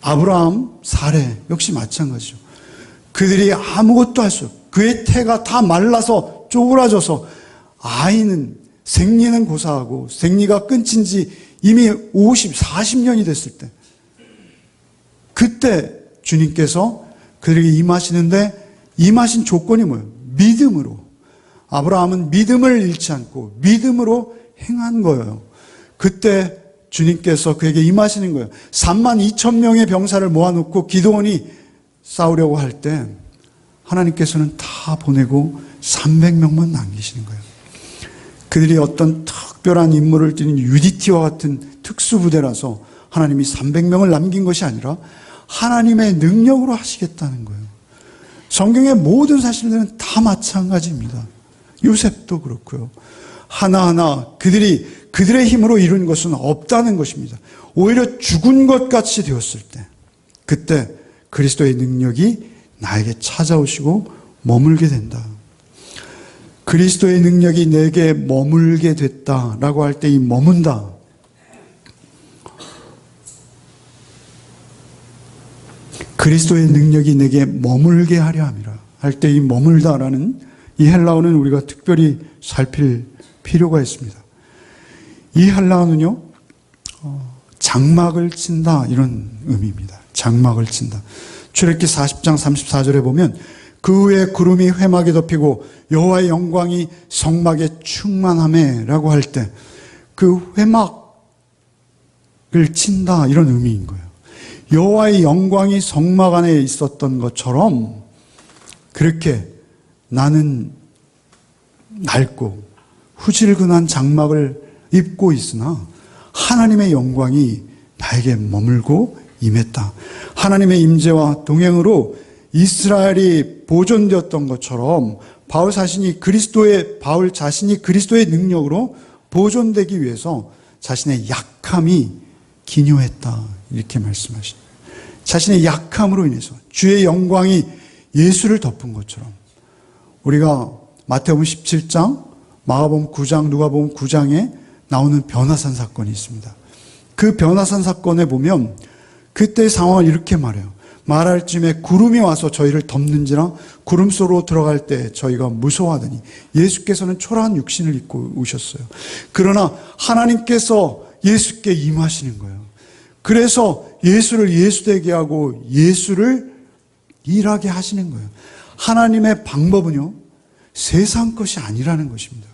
Speaker 1: 아브라함, 사레 역시 마찬가지죠. 그들이 아무것도 할 수 없어요. 그의 태가 다 말라서 쪼그라져서 아이는 생리는 고사하고 생리가 끊긴 지 이미 40년이 됐을 때, 그때 주님께서 그들에게 임하시는데 임하신 조건이 뭐예요? 믿음으로. 아브라함은 믿음을 잃지 않고 믿음으로 행한 거예요. 그때 주님께서 그에게 임하시는 거예요. 32,000명의 병사를 모아놓고 기드온이 싸우려고 할 때 하나님께서는 다 보내고 300명만 남기시는 거예요. 그들이 어떤 특별한 임무를 띠는 UDT와 같은 특수부대라서 하나님이 300명을 남긴 것이 아니라 하나님의 능력으로 하시겠다는 거예요. 성경의 모든 사실들은 다 마찬가지입니다. 요셉도 그렇고요. 하나하나 그들의 힘으로 이룬 것은 없다는 것입니다. 오히려 죽은 것 같이 되었을 때, 그때 그리스도의 능력이 나에게 찾아오시고 머물게 된다. 그리스도의 능력이 내게 머물게 됐다라고 할 때 이 머문다, 그리스도의 능력이 내게 머물게 하려 함이라 할 때 이 머물다라는 이 헬라어는 우리가 특별히 살필 필요가 있습니다. 이 헬라어는요, 장막을 친다 이런 의미입니다. 장막을 친다. 출애굽기 40장 34절에 보면 그 후에 구름이 회막에 덮이고 여호와의 영광이 성막에 충만하매라고 할 때 그 회막을 친다 이런 의미인 거예요. 여호와의 영광이 성막 안에 있었던 것처럼 그렇게 나는 낡고 후질근한 장막을 입고 있으나 하나님의 영광이 나에게 머물고 임했다. 하나님의 임재와 동행으로 이스라엘이 보존되었던 것처럼 바울 자신이 그리스도의 능력으로 보존되기 위해서 자신의 약함이 기묘했다 이렇게 말씀하십니다. 자신의 약함으로 인해서 주의 영광이 예수를 덮은 것처럼, 우리가 마태복음 17장, 마가복음 9장, 누가복음 9장에 나오는 변화산 사건이 있습니다. 그 변화산 사건에 보면 그때의 상황을 이렇게 말해요. 말할 쯤에 구름이 와서 저희를 덮는지라 구름 속으로 들어갈 때 저희가 무서워하더니 예수께서는 초라한 육신을 입고 오셨어요. 그러나 하나님께서 예수께 임하시는 거예요. 그래서 예수를 예수되게 하고 예수를 일하게 하시는 거예요. 하나님의 방법은요, 세상 것이 아니라는 것입니다.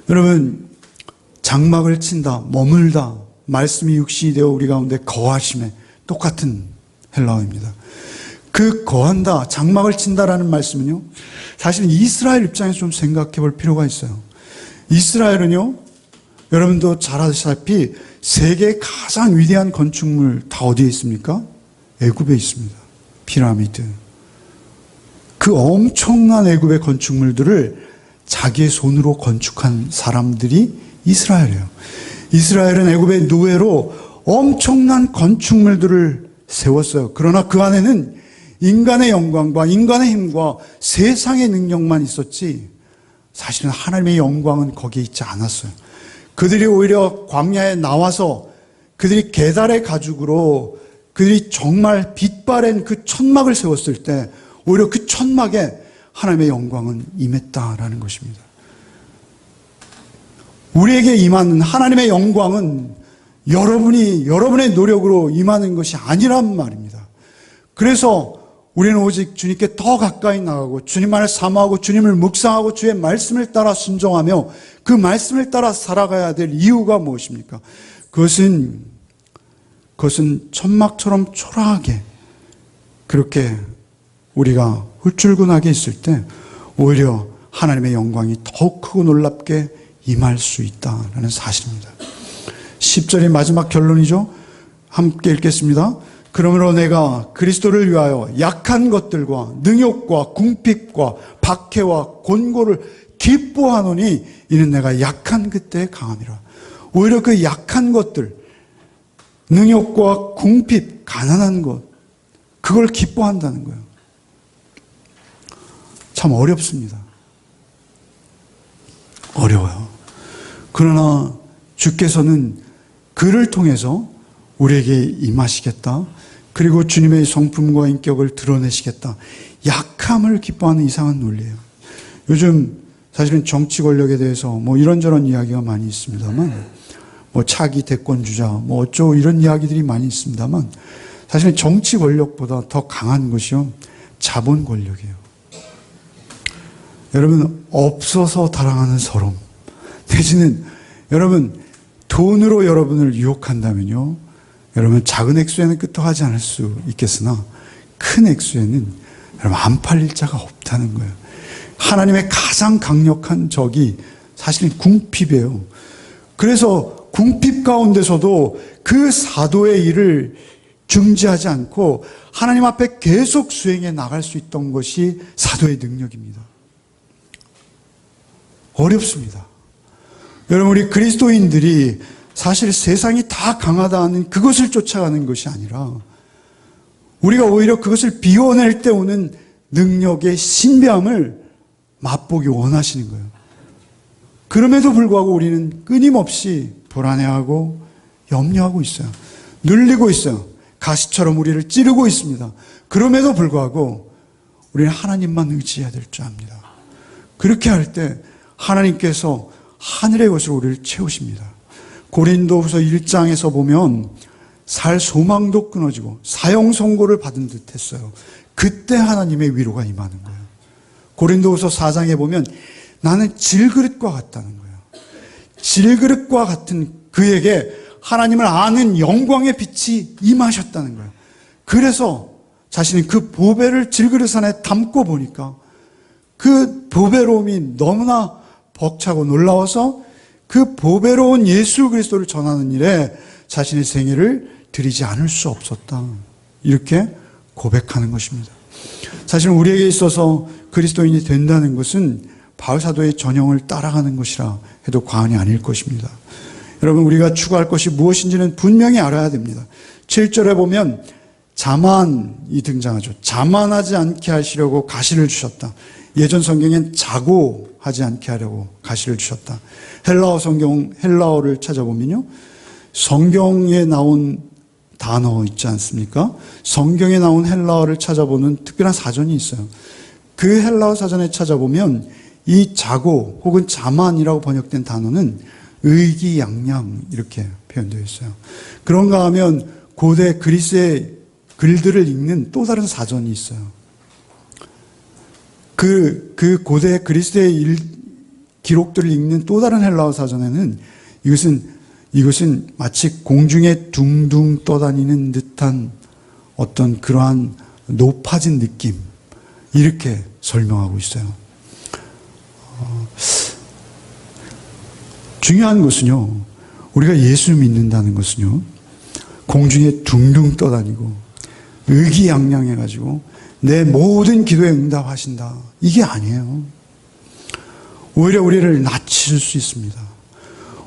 Speaker 1: 여러분, 장막을 친다, 머물다, 말씀이 육신이 되어 우리 가운데 거하심에 똑같은 헬라어입니다. 그 거한다, 장막을 친다라는 말씀은요, 사실은 이스라엘 입장에서 좀 생각해 볼 필요가 있어요. 이스라엘은요, 여러분도 잘 아시다시피 세계의 가장 위대한 건축물 다 어디에 있습니까? 애굽에 있습니다. 피라미드. 그 엄청난 애굽의 건축물들을 자기의 손으로 건축한 사람들이 이스라엘이에요. 이스라엘은 애굽의 노예로 엄청난 건축물들을 세웠어요. 그러나 그 안에는 인간의 영광과 인간의 힘과 세상의 능력만 있었지 사실은 하나님의 영광은 거기에 있지 않았어요. 그들이 오히려 광야에 나와서 그들이 계달의 가죽으로 그들이 정말 빛바랜 그 천막을 세웠을 때 오히려 그 천막에 하나님의 영광은 임했다라는 것입니다. 우리에게 임하는 하나님의 영광은 여러분의 노력으로 임하는 것이 아니란 말입니다. 그래서 우리는 오직 주님께 더 가까이 나가고 주님만을 사모하고 주님을 묵상하고 주의 말씀을 따라 순종하며 그 말씀을 따라 살아가야 될 이유가 무엇입니까? 그것은 천막처럼 초라하게 그렇게 우리가 훌줄근하게 있을 때 오히려 하나님의 영광이 더욱 크고 놀랍게 임할 수 있다는 사실입니다. 10절의 마지막 결론이죠. 함께 읽겠습니다. 그러므로 내가 그리스도를 위하여 약한 것들과 능욕과 궁핍과 박해와 곤고를 기뻐하노니 이는 내가 약한 그때에 강함이라. 오히려 그 약한 것들, 능욕과 궁핍, 가난한 것, 그걸 기뻐한다는 거예요. 참 어렵습니다. 어려워요. 그러나 주께서는 그를 통해서 우리에게 임하시겠다. 그리고 주님의 성품과 인격을 드러내시겠다. 약함을 기뻐하는 이상한 논리예요. 요즘 사실은 정치 권력에 대해서 이런저런 이야기가 많이 있습니다만, 차기 대권주자, 어쩌고 이런 이야기들이 많이 있습니다만, 사실은 정치 권력보다 더 강한 것이요, 자본 권력이에요. 여러분, 없어서 달아나는 서름, 내지는 여러분, 돈으로 여러분을 유혹한다면요, 여러분 작은 액수에는 끄떡하지 않을 수 있겠으나 큰 액수에는 여러분 안 팔릴 자가 없다는 거예요. 하나님의 가장 강력한 적이 사실은 궁핍이에요. 그래서 궁핍 가운데서도 그 사도의 일을 중지하지 않고 하나님 앞에 계속 수행해 나갈 수 있던 것이 사도의 능력입니다. 어렵습니다. 여러분, 우리 그리스도인들이 사실 세상이 다 강하다는 그것을 쫓아가는 것이 아니라 우리가 오히려 그것을 비워낼 때 오는 능력의 신비함을 맛보기 원하시는 거예요. 그럼에도 불구하고 우리는 끊임없이 불안해하고 염려하고 있어요. 눌리고 있어요. 가시처럼 우리를 찌르고 있습니다. 그럼에도 불구하고 우리는 하나님만 의지해야 될 줄 압니다. 그렇게 할 때 하나님께서 하늘의 것으로 우리를 채우십니다. 고린도후서 1장에서 보면 살 소망도 끊어지고 사형 선고를 받은 듯 했어요. 그때 하나님의 위로가 임하는 거예요. 고린도후서 4장에 보면 나는 질그릇과 같다는 거예요. 질그릇과 같은 그에게 하나님을 아는 영광의 빛이 임하셨다는 거예요. 그래서 자신이 그 보배를 질그릇 안에 담고 보니까 그 보배로움이 너무나 벅차고 놀라워서 그 보배로운 예수 그리스도를 전하는 일에 자신의 생애를 드리지 않을 수 없었다. 이렇게 고백하는 것입니다. 사실 우리에게 있어서 그리스도인이 된다는 것은 바울 사도의 전형을 따라가는 것이라 해도 과언이 아닐 것입니다. 여러분, 우리가 추구할 것이 무엇인지는 분명히 알아야 됩니다. 7절에 보면 자만이 등장하죠. 자만하지 않게 하시려고 가시를 주셨다. 예전 성경엔 자고하지 않게 하려고 가시를 주셨다. 헬라어 성경, 헬라어를 찾아보면요, 성경에 나온 단어 있지 않습니까? 성경에 나온 헬라어를 찾아보는 특별한 사전이 있어요. 그 헬라어 사전에 찾아보면 이 자고 혹은 자만이라고 번역된 단어는 의기양양 이렇게 표현되어 있어요. 그런가 하면 고대 그리스의 글들을 읽는 또 다른 사전이 있어요. 그 고대 그리스의 기록들을 읽는 또 다른 헬라어 사전에는 이것은 마치 공중에 둥둥 떠다니는 듯한 어떤 그러한 높아진 느낌, 이렇게 설명하고 있어요. 중요한 것은요, 우리가 예수 믿는다는 것은요, 공중에 둥둥 떠다니고 의기양양해가지고 내 모든 기도에 응답하신다, 이게 아니에요. 오히려 우리를 낮출 수 있습니다.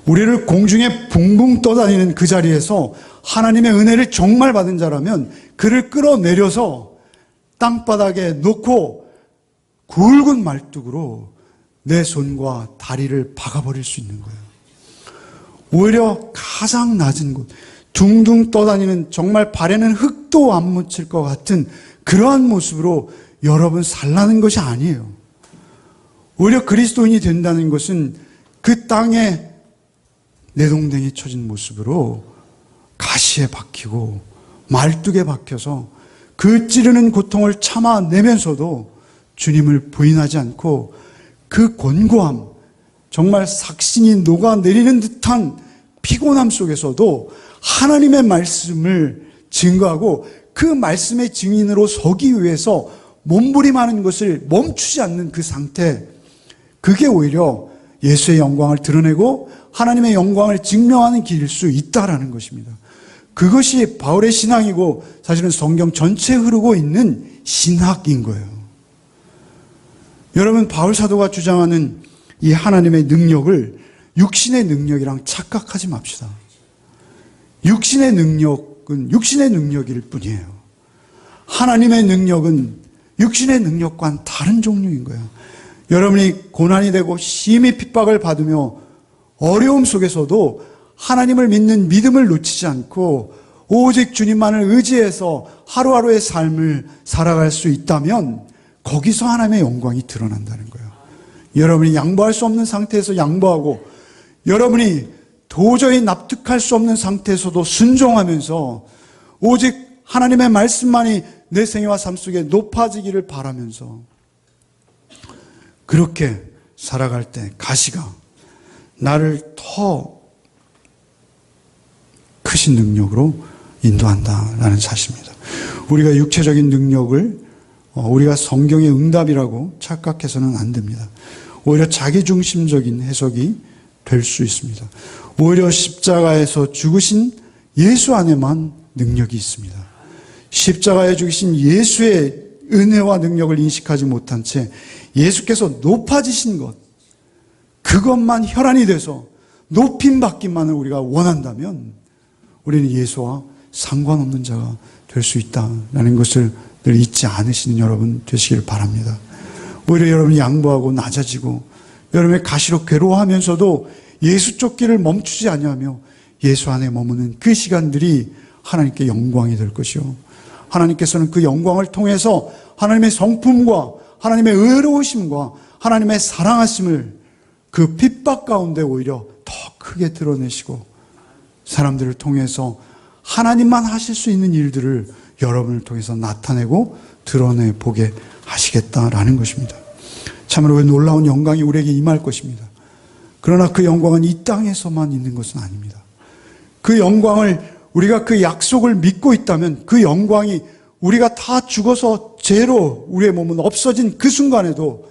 Speaker 1: 우리를 공중에 붕붕 떠다니는 그 자리에서 하나님의 은혜를 정말 받은 자라면 그를 끌어내려서 땅바닥에 놓고 굵은 말뚝으로 내 손과 다리를 박아버릴 수 있는 거예요. 오히려 가장 낮은 곳, 둥둥 떠다니는 정말 발에는 흙도 안 묻힐 것 같은 그러한 모습으로 여러분 살라는 것이 아니에요. 오히려 그리스도인이 된다는 것은 그 땅에 내동댕이 쳐진 모습으로 가시에 박히고 말뚝에 박혀서 그 찌르는 고통을 참아내면서도 주님을 부인하지 않고 그 곤고함, 정말 삭신이 녹아내리는 듯한 피곤함 속에서도 하나님의 말씀을 증거하고 그 말씀의 증인으로 서기 위해서 몸부림하는 것을 멈추지 않는 그 상태, 그게 오히려 예수의 영광을 드러내고 하나님의 영광을 증명하는 길일 수 있다라는 것입니다. 그것이 바울의 신앙이고 사실은 성경 전체에 흐르고 있는 신학인 거예요. 여러분, 바울 사도가 주장하는 이 하나님의 능력을 육신의 능력이랑 착각하지 맙시다. 육신의 능력은 육신의 능력일 뿐이에요. 하나님의 능력은 육신의 능력과는 다른 종류인 거예요. 여러분이 고난이 되고 심히 핍박을 받으며 어려움 속에서도 하나님을 믿는 믿음을 놓치지 않고 오직 주님만을 의지해서 하루하루의 삶을 살아갈 수 있다면 거기서 하나님의 영광이 드러난다는 거예요. 여러분이 양보할 수 없는 상태에서 양보하고 여러분이 도저히 납득할 수 없는 상태에서도 순종하면서 오직 하나님의 말씀만이 내 생애와 삶 속에 높아지기를 바라면서 그렇게 살아갈 때 가시가 나를 더 크신 능력으로 인도한다라는 사실입니다. 우리가 육체적인 능력을 우리가 성경의 응답이라고 착각해서는 안 됩니다. 오히려 자기중심적인 해석이 될 수 있습니다. 오히려 십자가에서 죽으신 예수 안에만 능력이 있습니다. 십자가에 죽으신 예수의 은혜와 능력을 인식하지 못한 채 예수께서 높아지신 것, 그것만 혈안이 돼서 높임받기만을 우리가 원한다면 우리는 예수와 상관없는 자가 될 수 있다는 것을 늘 잊지 않으시는 여러분 되시길 바랍니다. 오히려 여러분이 양보하고 낮아지고 여러분의 가시로 괴로워하면서도 예수 쫓기를 멈추지 아니하며 예수 안에 머무는 그 시간들이 하나님께 영광이 될 것이요, 하나님께서는 그 영광을 통해서 하나님의 성품과 하나님의 의로우심과 하나님의 사랑하심을 그 핍박 가운데 오히려 더 크게 드러내시고 사람들을 통해서 하나님만 하실 수 있는 일들을 여러분을 통해서 나타내고 드러내 보게 하시겠다라는 것입니다. 참으로 그 놀라운 영광이 우리에게 임할 것입니다. 그러나 그 영광은 이 땅에서만 있는 것은 아닙니다. 그 영광을 우리가 그 약속을 믿고 있다면 그 영광이 우리가 다 죽어서 죄로 우리의 몸은 없어진 그 순간에도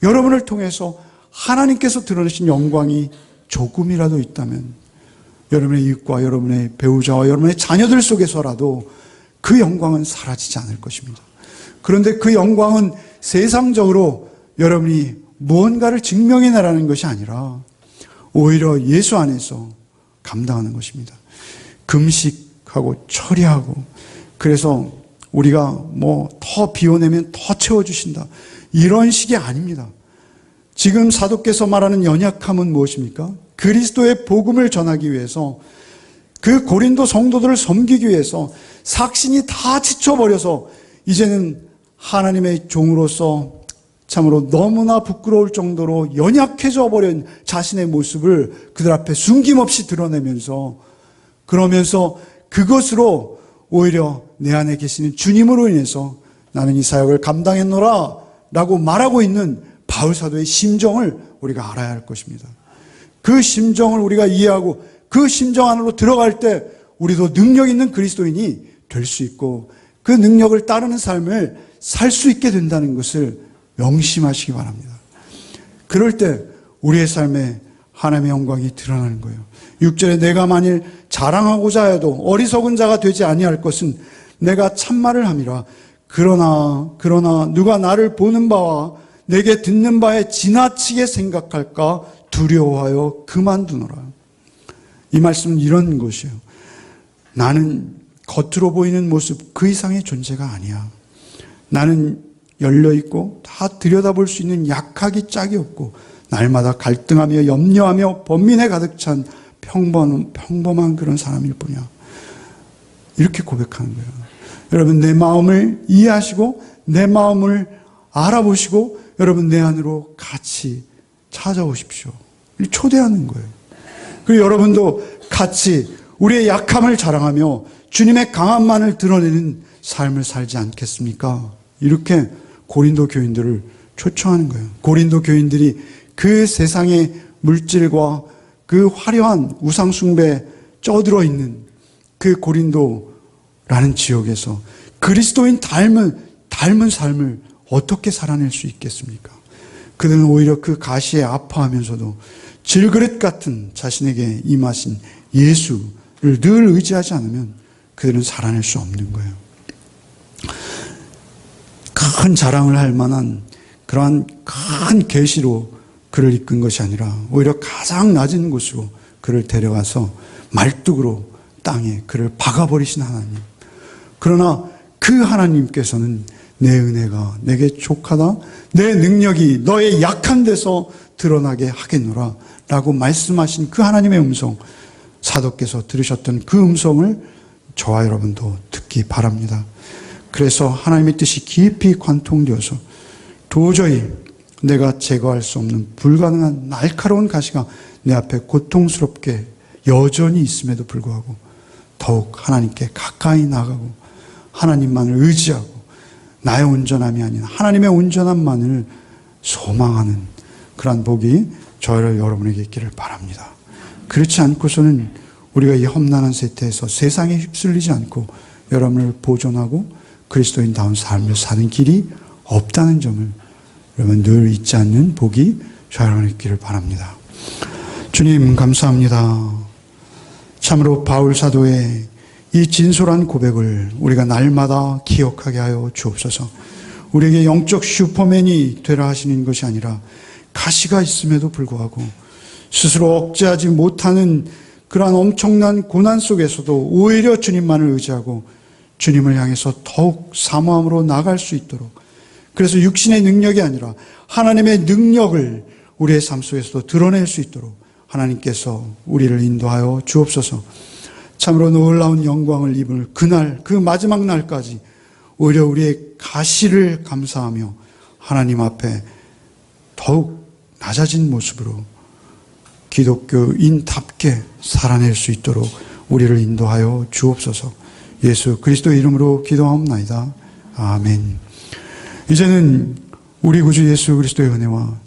Speaker 1: 여러분을 통해서 하나님께서 드러내신 영광이 조금이라도 있다면 여러분의 이웃과 여러분의 배우자와 여러분의 자녀들 속에서라도 그 영광은 사라지지 않을 것입니다. 그런데 그 영광은 세상적으로 여러분이 무언가를 증명해내라는 것이 아니라 오히려 예수 안에서 감당하는 것입니다. 금식하고 처리하고 그래서 우리가 뭐 더 비워내면 더 채워주신다, 이런 식이 아닙니다. 지금 사도께서 말하는 연약함은 무엇입니까? 그리스도의 복음을 전하기 위해서 그 고린도 성도들을 섬기기 위해서 삭신이 다 지쳐버려서 이제는 하나님의 종으로서 참으로 너무나 부끄러울 정도로 연약해져 버린 자신의 모습을 그들 앞에 숨김없이 드러내면서 그러면서 그것으로 오히려 내 안에 계시는 주님으로 인해서 나는 이 사역을 감당했노라 라고 말하고 있는 바울 사도의 심정을 우리가 알아야 할 것입니다. 그 심정을 우리가 이해하고 그 심정 안으로 들어갈 때 우리도 능력 있는 그리스도인이 될 수 있고 그 능력을 따르는 삶을 살 수 있게 된다는 것을 명심하시기 바랍니다. 그럴 때 우리의 삶에 하나님의 영광이 드러나는 거예요. 6절에 내가 만일 자랑하고자 해도 어리석은 자가 되지 아니할 것은 내가 참말을 함이라. 그러나 누가 나를 보는 바와 내게 듣는 바에 지나치게 생각할까 두려워하여 그만두노라. 이 말씀은 이런 것이에요. 나는 겉으로 보이는 모습 그 이상의 존재가 아니야. 나는 열려있고 다 들여다볼 수 있는 약하기 짝이 없고 날마다 갈등하며 염려하며 번민에 가득 찬 평범한 그런 사람일 뿐이야. 이렇게 고백하는 거예요. 여러분, 내 마음을 이해하시고 내 마음을 알아보시고 여러분 내 안으로 같이 찾아오십시오. 초대하는 거예요. 그리고 여러분도 같이 우리의 약함을 자랑하며 주님의 강함만을 드러내는 삶을 살지 않겠습니까? 이렇게 고린도 교인들을 초청하는 거예요. 고린도 교인들이 그 세상의 물질과 그 화려한 우상숭배에 쩌들어 있는 그 고린도라는 지역에서 그리스도인 닮은 삶을 어떻게 살아낼 수 있겠습니까? 그들은 오히려 그 가시에 아파하면서도 질그릇 같은 자신에게 임하신 예수를 늘 의지하지 않으면 그들은 살아낼 수 없는 거예요. 큰 자랑을 할 만한 그러한 큰 계시로 그를 이끈 것이 아니라 오히려 가장 낮은 곳으로 그를 데려가서 말뚝으로 땅에 그를 박아버리신 하나님. 그러나 그 하나님께서는 내 은혜가 내게 족하다, 내 능력이 너의 약한 데서 드러나게 하겠노라 라고 말씀하신 그 하나님의 음성, 사도께서 들으셨던 그 음성을 저와 여러분도 듣기 바랍니다. 그래서 하나님의 뜻이 깊이 관통되어서 도저히 내가 제거할 수 없는 불가능한 날카로운 가시가 내 앞에 고통스럽게 여전히 있음에도 불구하고 더욱 하나님께 가까이 나가고 하나님만을 의지하고 나의 온전함이 아닌 하나님의 온전함만을 소망하는 그러한 복이 저를 여러분에게 있기를 바랍니다. 그렇지 않고서는 우리가 이 험난한 세태에서 세상에 휩쓸리지 않고 여러분을 보존하고 그리스도인다운 삶을 사는 길이 없다는 점을 여러분 늘 잊지 않는 복이 저와 여러분에게 있기를 바랍니다. 주님 감사합니다. 참으로 바울 사도의 이 진솔한 고백을 우리가 날마다 기억하게 하여 주옵소서. 우리에게 영적 슈퍼맨이 되라 하시는 것이 아니라 가시가 있음에도 불구하고 스스로 억제하지 못하는 그러한 엄청난 고난 속에서도 오히려 주님만을 의지하고 주님을 향해서 더욱 사모함으로 나아갈 수 있도록, 그래서 육신의 능력이 아니라 하나님의 능력을 우리의 삶 속에서도 드러낼 수 있도록 하나님께서 우리를 인도하여 주옵소서. 참으로 놀라운 영광을 입을 그날, 그 마지막 날까지 오히려 우리의 가시를 감사하며 하나님 앞에 더욱 낮아진 모습으로 기독교인답게 살아낼 수 있도록 우리를 인도하여 주옵소서. 예수 그리스도의 이름으로 기도하옵나이다. 아멘. 이제는 우리 구주 예수 그리스도의 은혜와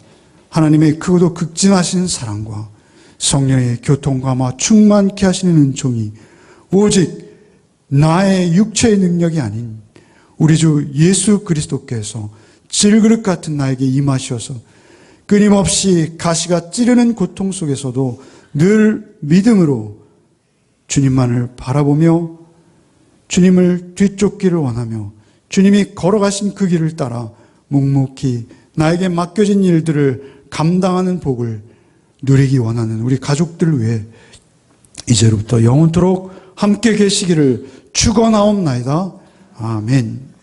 Speaker 1: 하나님의 크고도 극진하신 사랑과 성령의 교통감화 충만케 하시는 은총이 오직 나의 육체의 능력이 아닌 우리 주 예수 그리스도께서 질그릇 같은 나에게 임하셔서 끊임없이 가시가 찌르는 고통 속에서도 늘 믿음으로 주님만을 바라보며 주님을 뒤쫓기를 원하며 주님이 걸어가신 그 길을 따라 묵묵히 나에게 맡겨진 일들을 감당하는 복을 누리기 원하는 우리 가족들을 위해 이제로부터 영원토록 함께 계시기를 축원하옵나이다. 아멘.